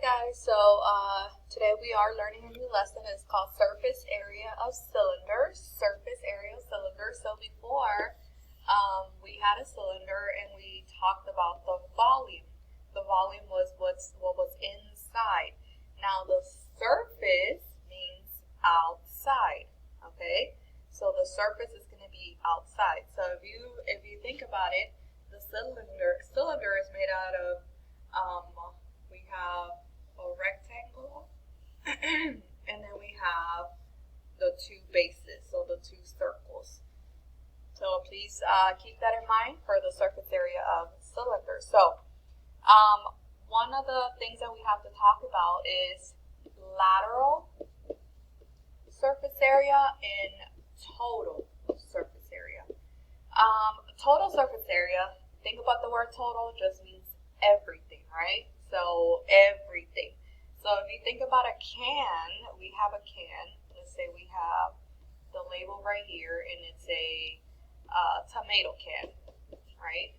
guys, so today we are learning a new lesson. It's called surface area of cylinders. Surface area of cylinders. So before we had a cylinder and we talked about the volume. The volume was what was inside. Now the surface means outside. Okay, so the surface is going to be outside. So if you think about it, the cylinder is made out of we have a rectangle and then we have the two bases, so the two circles. So please keep that in mind for the surface area of cylinder. So one of the things that we have to talk about is lateral surface area and total surface area. Total surface area, think about the word total, just means everything, right? So everything. So if you think about a can, we have a can. Let's say we have the label right here, and it's a tomato can, right?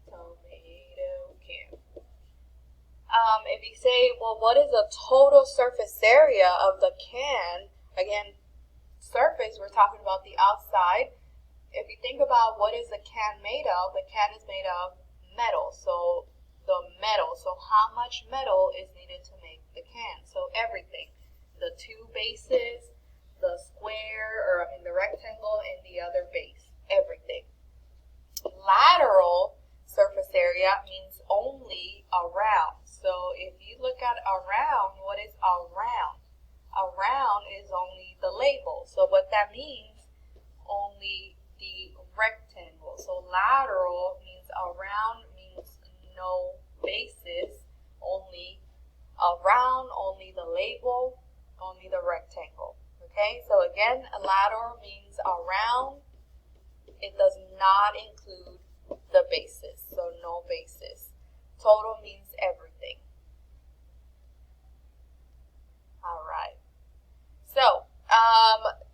Tomato can. If you say, well, what is the total surface area of the can? Again, surface, we're talking about the outside. If you think about what is the can made of, the can is made of metal. So how much metal is needed to make the can? So everything. The two bases, the square, the rectangle, and the other base. Everything. Lateral surface area means only around. So if you look at around, what is around? Around is only the label. So what that means, only the rectangle. So lateral means around, means no bases, only around, only the label, only the rectangle. Okay, so again, lateral means around. It does not include the bases, so no bases. Total means everything. All right. So,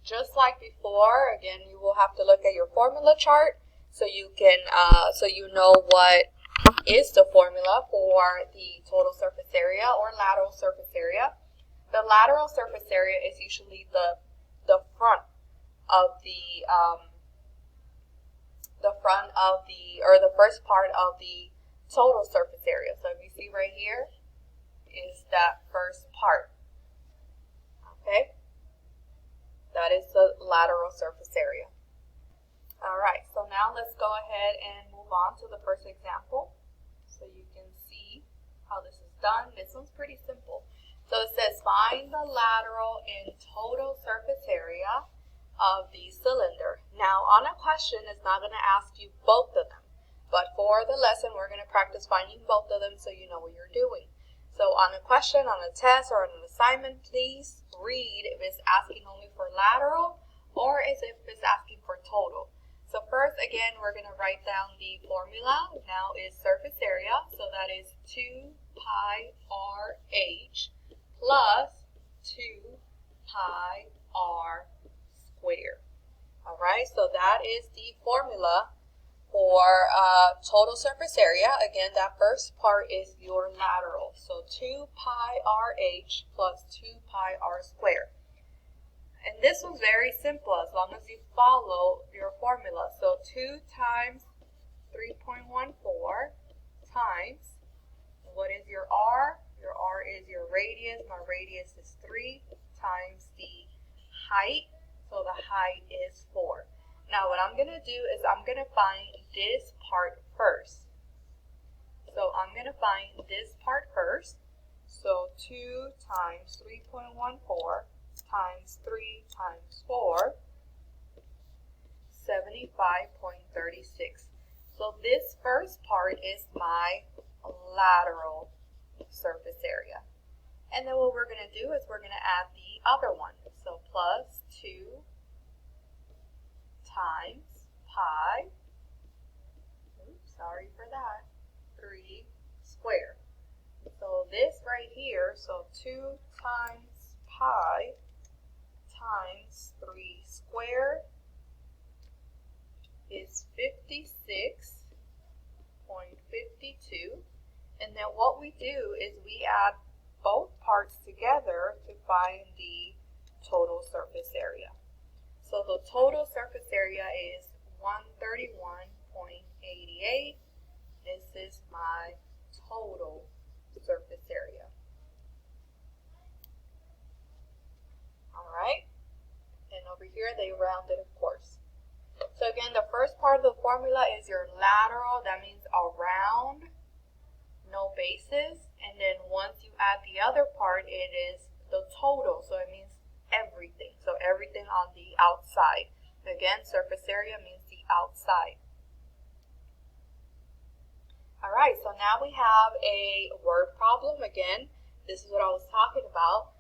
just like before, again, you will have to look at your formula chart so you can, so you know what is the formula for the total surface area or lateral surface area. The lateral surface area is usually the front of the first part of the total surface area. So if you see right here is that first part. Okay, that is the lateral surface area. All right, so now let's go ahead and move on to the first example so you can see how this is done. This one's pretty simple. So it says find the lateral and total surface area of the cylinder. Now on a question, it's not going to ask you both of them, but for the lesson, we're going to practice finding both of them so you know what you're doing. So on a question, on a test, or on an assignment, please read if it's asking only for lateral or if it's asking for total. So first, again, we're going to write down the formula. Now is surface area, so that is 2 pi RH plus 2 pi R squared. All right, so that is the formula for total surface area. Again, that first part is your lateral. So 2 pi RH plus 2 pi R squared. And this was very simple as long as you follow your formula. So 2 times 3.14 times, what is your R? Your R is your radius. My radius is 3 times the height. So the height is 4. Now what I'm going to do is I'm going to find this part first. So I'm going to find this part first. So 2 times 3.14 times 3 times 4, 75.36. So this first part is my lateral surface area. And then what we're going to do is we're going to add the other one. So plus 2 times pi, sorry for that, 3 squared. So this right here, so 2 times pi times 3 squared is 56.52. And then what we do is we add both parts together to find the total surface area. So the total surface area is 131.88. This is my total surface area. Alright, and over here they rounded, of course. So again, the first part of the formula is your lateral, that means around, no bases, and then once you add the other part, it is the total, so it means everything, so everything on the outside. Again, surface area means the outside. Alright, so now we have a word problem. Again, this is what I was talking about.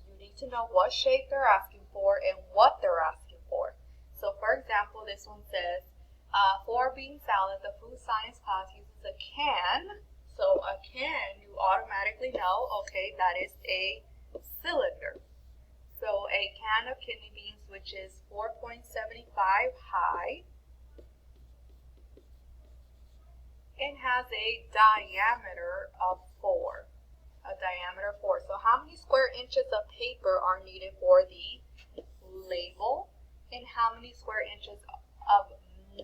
You need to know what shape they're asking for and what they're asking for. So for example, this one says, for a bean salad, the food science class uses a can. So a can, you automatically know, okay, that is a cylinder. So a can of kidney beans, which is 4.75 high, and has a diameter of 4. So how many square inches of paper are needed for the label, and how many square inches of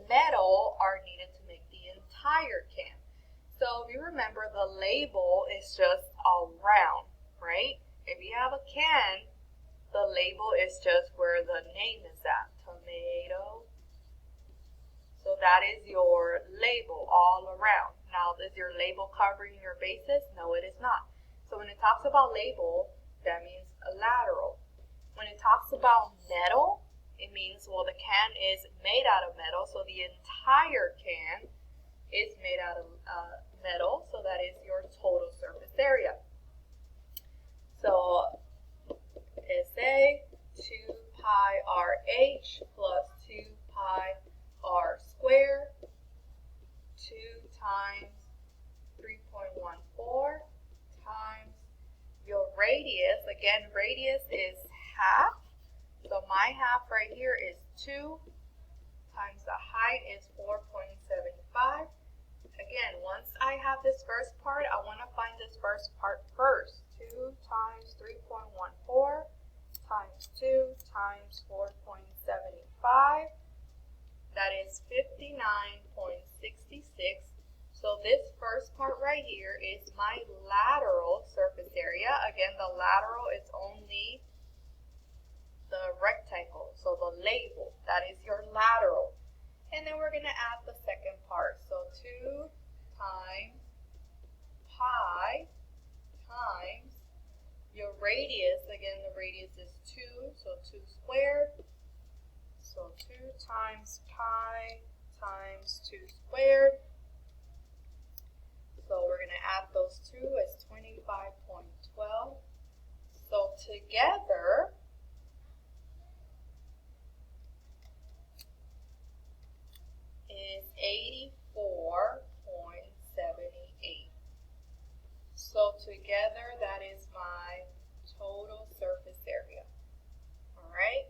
metal are needed to make the entire can? So if you remember, the label is just around, right? If you have a can, the label is just where the name is at, tomato. So that is your label all around. Now, is your label covering your bases? No, it is not. So when it talks about label, that means a lateral. When it talks about metal, it means, well, the can is made out of metal, so the entire can is made out of metal, so that is your total surface area. So SA 2 pi RH plus 2 pi R squared, 2 times 3.14 times your radius. Again, radius is half. So my half right here is 2 times the height is 4.75. Again, once I have this first part, I want to find this first part first. 2 times 3.14 times 2 times 4.75. That is 59.66. So this first part right here is my lateral surface area. Again, the lateral is only the rectangle, so the label, that is your lateral. And then we're going to add the second part. So 2 times pi times your radius. Again, the radius is 2, so 2 squared. So 2 times pi times 2 squared. So we're going to add those two as 25.12. So together, is 84.78. So together, that is my total surface area. All right?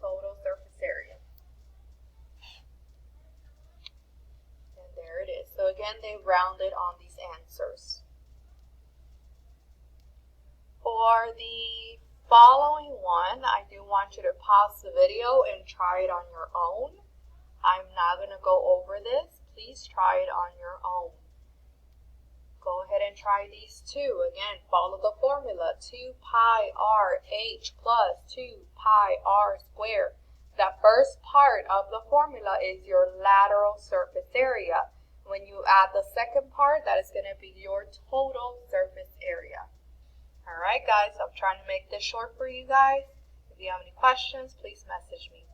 Total surface area. And there it is. So again, they rounded on these answers. For the following one, I do want you to pause the video and try it on your own. I'm not going to go over this. Please try it on your own. Go ahead and try these two. Again, follow the formula. 2 pi r h plus 2 pi r squared. The first part of the formula is your lateral surface area. When you add the second part, that is going to be your total surface area. Alright guys, I'm trying to make this short for you guys. If you have any questions, please message me.